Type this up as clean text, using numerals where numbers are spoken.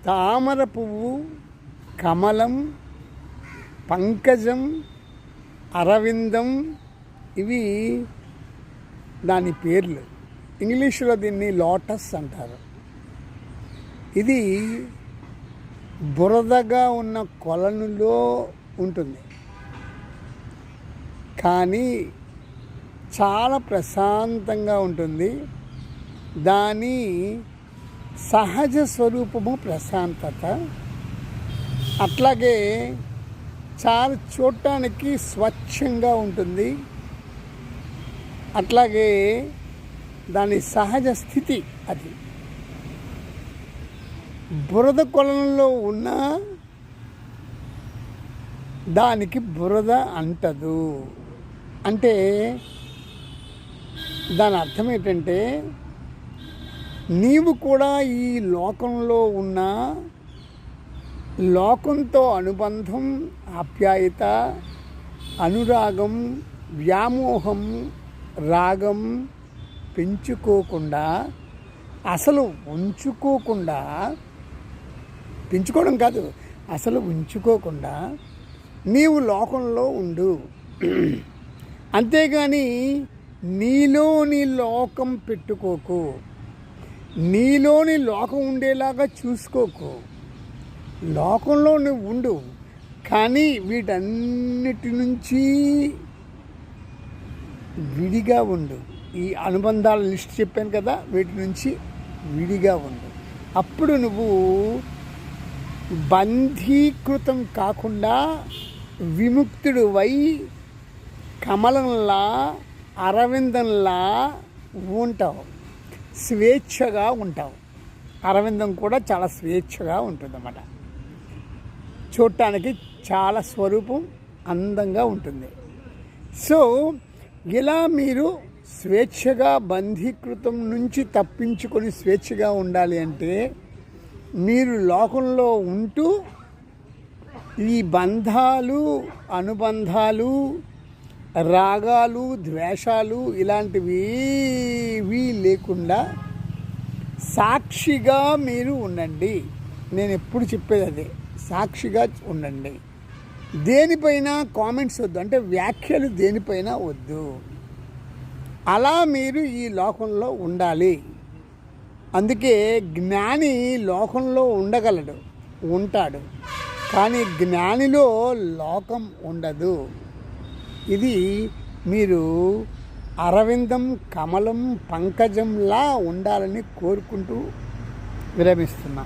తామర పువ్వు, కమలం, పంకజం, అరవిందం ఇవి దాని పేర్లు. ఇంగ్లీషులో దీన్ని లోటస్ అంటారు. ఇది బురదగా ఉన్న కొలనులో ఉంటుంది, కానీ చాలా ప్రశాంతంగా ఉంటుంది. దాని సహజ స్వరూపము ప్రశాంతత. అట్లాగే చాలా చూడటానికి స్వచ్ఛంగా ఉంటుంది. అట్లాగే దాని సహజ స్థితి అది. బురద కొలంలో ఉన్న దానికి బురద అంటదు. అంటే దాని అర్థం ఏంటంటే, నీవు కూడా ఈ లోకంలో ఉన్న లోకంతో అనుబంధం, ఆప్యాయత, అనురాగం, వ్యామోహం, రాగం పెంచుకోకుండా, అసలు ఉంచుకోకుండా, పెంచుకోవడం కాదు అసలు ఉంచుకోకుండా నీవు లోకంలో ఉండు. అంతేగాని నీలోని లోకం పెట్టుకోకు, నీలోని లోకం ఉండేలాగా చూసుకోకు. లోకంలో నువ్వు ఉండు, కానీ వీటన్నిటి నుంచి విడిగా ఉండు. ఈ అనుబంధాల లిస్ట్ చెప్పాను కదా, వీటి నుంచి విడిగా ఉండు. అప్పుడు నువ్వు బంధీకృతం కాకుండా విముక్తుడు వై కమలంలా, అరవిందంలా ఉంటావు, స్వేచ్ఛగా ఉంటావు. అరవిందం కూడా చాలా స్వేచ్ఛగా ఉంటుందన్నమాట. చూడటానికి చాలా స్వరూపం అందంగా ఉంటుంది. సో ఇలా మీరు స్వేచ్ఛగా, బంధీకృతం నుంచి తప్పించుకొని స్వేచ్ఛగా ఉండాలి అంటే, మీరు లోకంలో ఉంటూ ఈ బంధాలు, అనుబంధాలు, రాగాలు, ద్వేషాలు ఇలాంటివి లేకుండా సాక్షిగా మీరు ఉండండి. నేను ఎప్పుడు చెప్పేది అదే, సాక్షిగా ఉండండి. దేనిపైన కామెంట్స్ వద్దు, అంటే వ్యాఖ్యలు దేనిపైన వద్దు. అలా మీరు ఈ లోకంలో ఉండాలి. అందుకే జ్ఞాని లోకంలో ఉండగలడు, ఉంటాడు, కానీ జ్ఞానిలో లోకం ఉండదు. ఇది మీరు అరవిందం, కమలం, పంకజంలా ఉండాలని కోరుకుంటూ విరమిస్తున్నా.